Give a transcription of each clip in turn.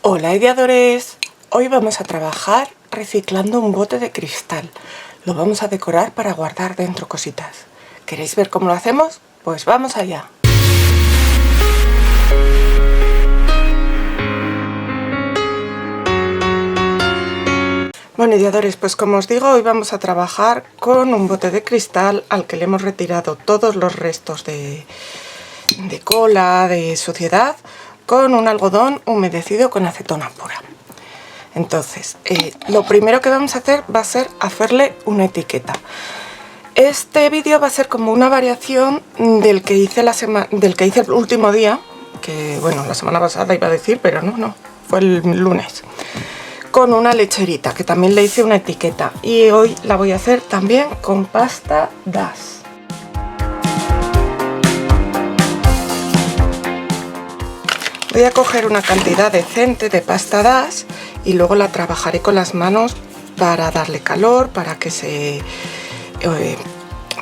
Hola ideadores, hoy vamos a trabajar reciclando un bote de cristal. Lo vamos a decorar para guardar dentro cositas. ¿Queréis ver cómo lo hacemos? Pues vamos allá. Bueno ideadores, pues como os digo, hoy vamos a trabajar con un bote de cristal al que le hemos retirado todos los restos de cola, de suciedad, con un algodón humedecido con acetona pura. Entonces, lo primero que vamos a hacer va a ser hacerle una etiqueta. Este vídeo va a ser como una variación del que hice el último día, que bueno, la semana pasada iba a decir, pero no, fue el lunes, con una lecherita, que también le hice una etiqueta, y hoy la voy a hacer también con pasta DAS. Voy a coger una cantidad decente de pasta DAS y luego la trabajaré con las manos para darle calor, para que se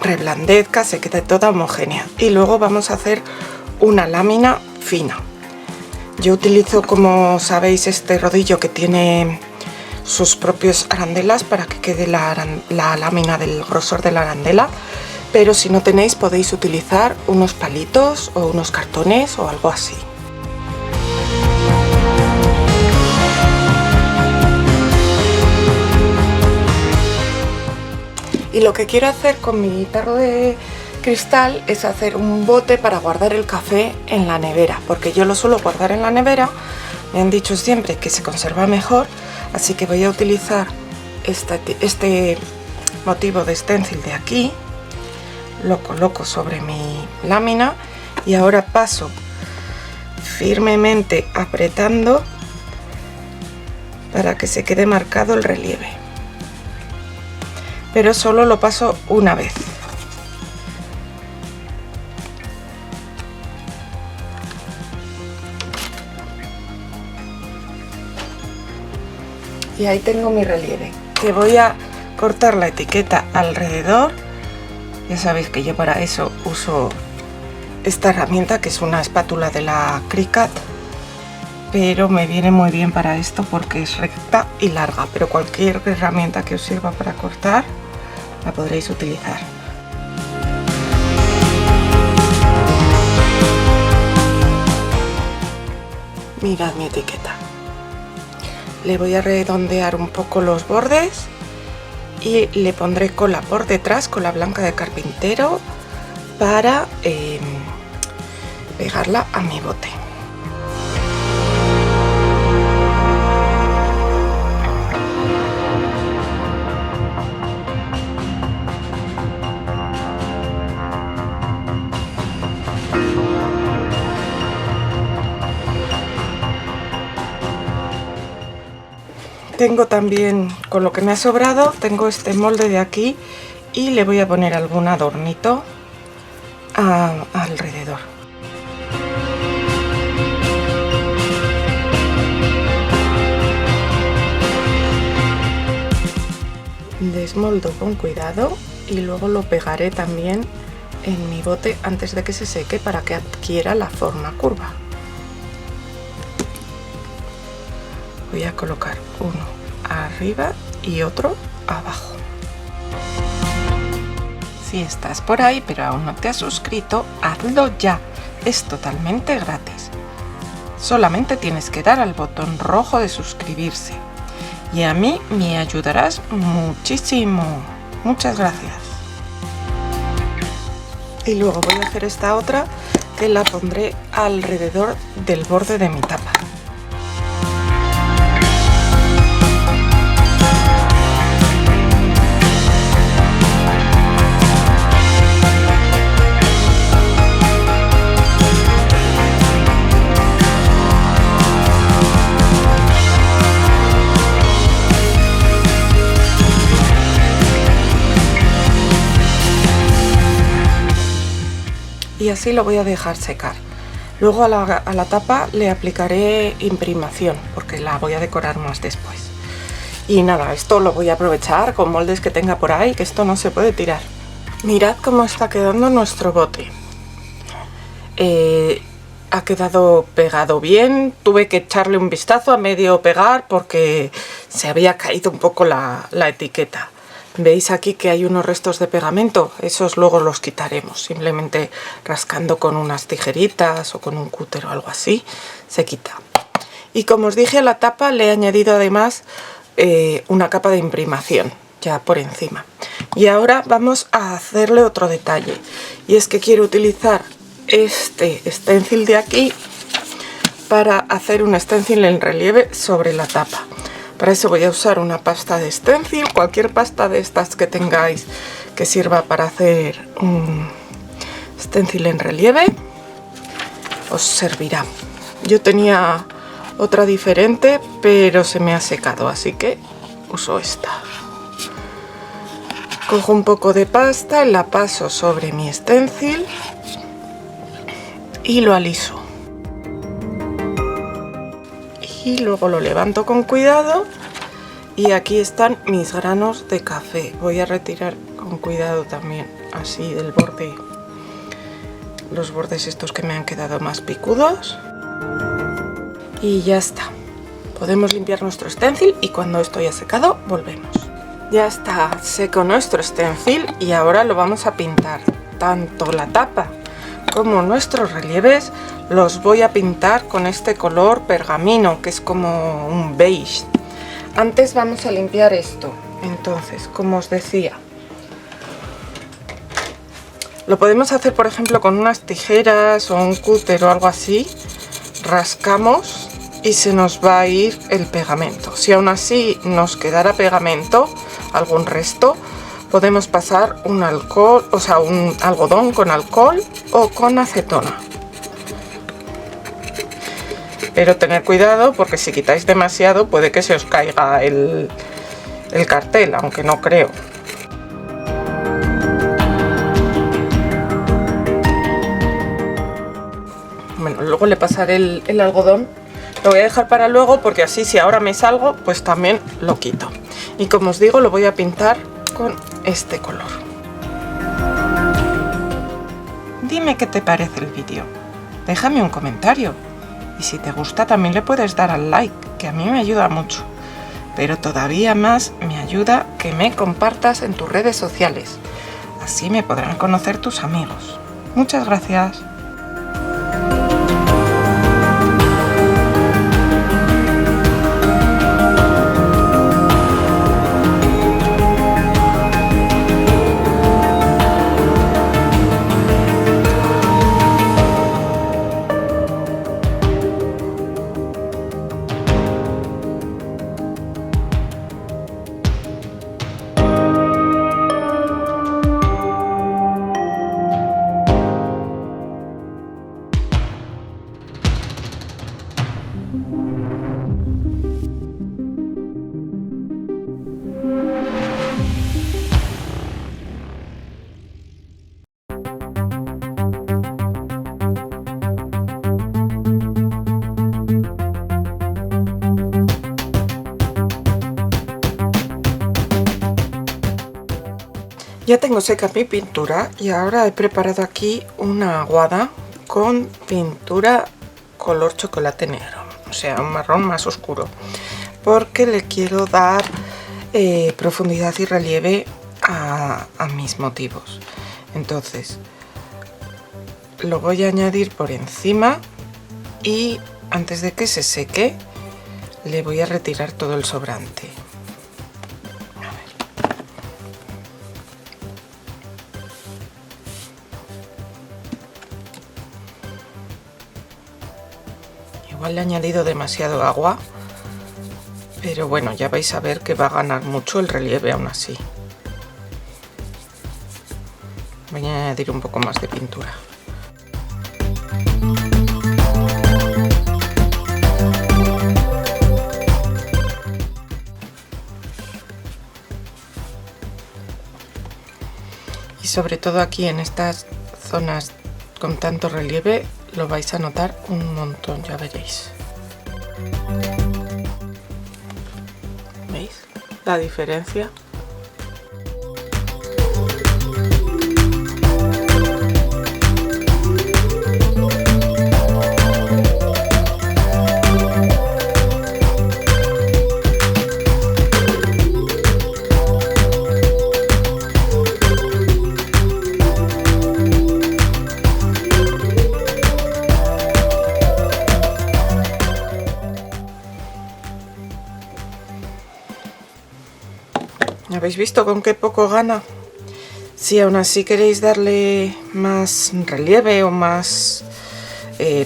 reblandezca, se quede toda homogénea. Y luego vamos a hacer una lámina fina. Yo utilizo, como sabéis, este rodillo que tiene sus propios arandelas para que quede la lámina del grosor de la arandela, pero si no tenéis podéis utilizar unos palitos o unos cartones o algo así. Y lo que quiero hacer con mi tarro de cristal es hacer un bote para guardar el café en la nevera, porque yo lo suelo guardar en la nevera, me han dicho siempre que se conserva mejor, así que voy a utilizar este motivo de stencil de aquí, lo coloco sobre mi lámina y ahora paso firmemente apretando para que se quede marcado el relieve. Pero solo lo paso una vez. Y ahí tengo mi relieve, que voy a cortar la etiqueta alrededor. Ya sabéis que yo para eso uso esta herramienta, que es una espátula de la Cricut, pero me viene muy bien para esto porque es recta y larga, pero cualquier herramienta que os sirva para cortar la podréis utilizar. Mirad mi etiqueta. Le voy a redondear un poco los bordes y le pondré cola por detrás, cola blanca de carpintero, para pegarla a mi bote. Tengo también, con lo que me ha sobrado, tengo este molde de aquí y le voy a poner algún adornito alrededor. Desmoldo con cuidado y luego lo pegaré también en mi bote antes de que se seque para que adquiera la forma curva. Voy a colocar uno arriba y otro abajo. Si estás por ahí pero aún no te has suscrito, hazlo ya, es totalmente gratis. Solamente tienes que dar al botón rojo de suscribirse y a mí me ayudarás muchísimo. Muchas gracias. Y luego voy a hacer esta otra, que la pondré alrededor del borde de mi tapa. Y así lo voy a dejar secar. Luego a la tapa le aplicaré imprimación porque la voy a decorar más después. Y nada, esto lo voy a aprovechar con moldes que tenga por ahí, que esto no se puede tirar. Mirad cómo está quedando nuestro bote. ha quedado pegado bien. Tuve que echarle un vistazo a medio pegar porque se había caído un poco la etiqueta. Veis aquí que hay unos restos de pegamento, esos luego los quitaremos, simplemente rascando con unas tijeritas o con un cúter o algo así, se quita. Y como os dije, a la tapa le he añadido además una capa de imprimación, ya por encima. Y ahora vamos a hacerle otro detalle, y es que quiero utilizar este stencil de aquí para hacer un stencil en relieve sobre la tapa. Para eso voy a usar una pasta de stencil, cualquier pasta de estas que tengáis que sirva para hacer un stencil en relieve, os servirá. Yo tenía otra diferente, pero se me ha secado, así que uso esta. Cojo un poco de pasta, la paso sobre mi stencil y lo aliso. Y luego lo levanto con cuidado y aquí están mis granos de café. Voy a retirar con cuidado también así del borde, los bordes estos que me han quedado más picudos. Y ya está. Podemos limpiar nuestro stencil y cuando esto haya secado volvemos. Ya está seco nuestro stencil y ahora lo vamos a pintar. Tanto la tapa como nuestros relieves los voy a pintar con este color pergamino, que es como un beige. Antes vamos a limpiar esto. Entonces, como os decía, lo podemos hacer por ejemplo con unas tijeras o un cúter o algo así. Rascamos y se nos va a ir el pegamento. Si aún así nos quedara pegamento, algún resto, podemos pasar un alcohol, o sea, un algodón con alcohol o con acetona. Pero tener cuidado porque si quitáis demasiado puede que se os caiga el cartel, aunque no creo. Bueno, luego le pasaré el algodón. Lo voy a dejar para luego porque así si ahora me salgo, pues también lo quito. Y como os digo, lo voy a pintar con este color. Dime qué te parece el vídeo. Déjame un comentario. Y si te gusta también le puedes dar al like, que a mí me ayuda mucho. Pero todavía más me ayuda que me compartas en tus redes sociales. Así me podrán conocer tus amigos. Muchas gracias. Ya tengo seca mi pintura y ahora he preparado aquí una aguada con pintura color chocolate negro, o sea, un marrón más oscuro, porque le quiero dar profundidad y relieve a mis motivos. Entonces lo voy a añadir por encima y antes de que se seque le voy a retirar todo el sobrante. Igual le he añadido demasiado agua, pero bueno, ya vais a ver que va a ganar mucho el relieve aún así. Voy a añadir un poco más de pintura. Y sobre todo aquí en estas zonas con tanto relieve lo vais a notar un montón, ya veréis. ¿Veis la diferencia? ¿Habéis visto con qué poco gana? Si aún así queréis darle más relieve o más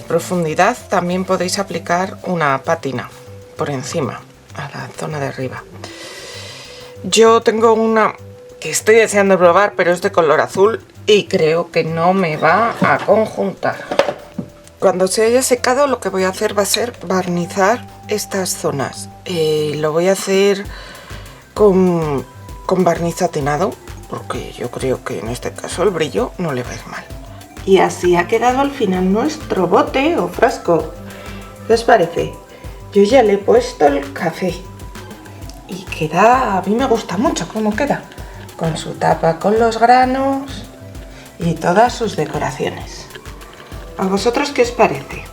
profundidad, también podéis aplicar una pátina por encima, a la zona de arriba. Yo tengo una que estoy deseando probar, pero es de color azul y creo que no me va a conjuntar. Cuando se haya secado, lo que voy a hacer va a ser barnizar estas zonas. Lo voy a hacer con barniz satinado, porque yo creo que en este caso el brillo no le va a ir mal. Y así ha quedado al final nuestro bote o frasco. ¿Qué os parece? Yo ya le he puesto el café y queda, a mí me gusta mucho cómo queda, con su tapa con los granos y todas sus decoraciones. ¿A vosotros qué os parece?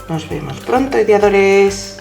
Nos vemos pronto, ideadores.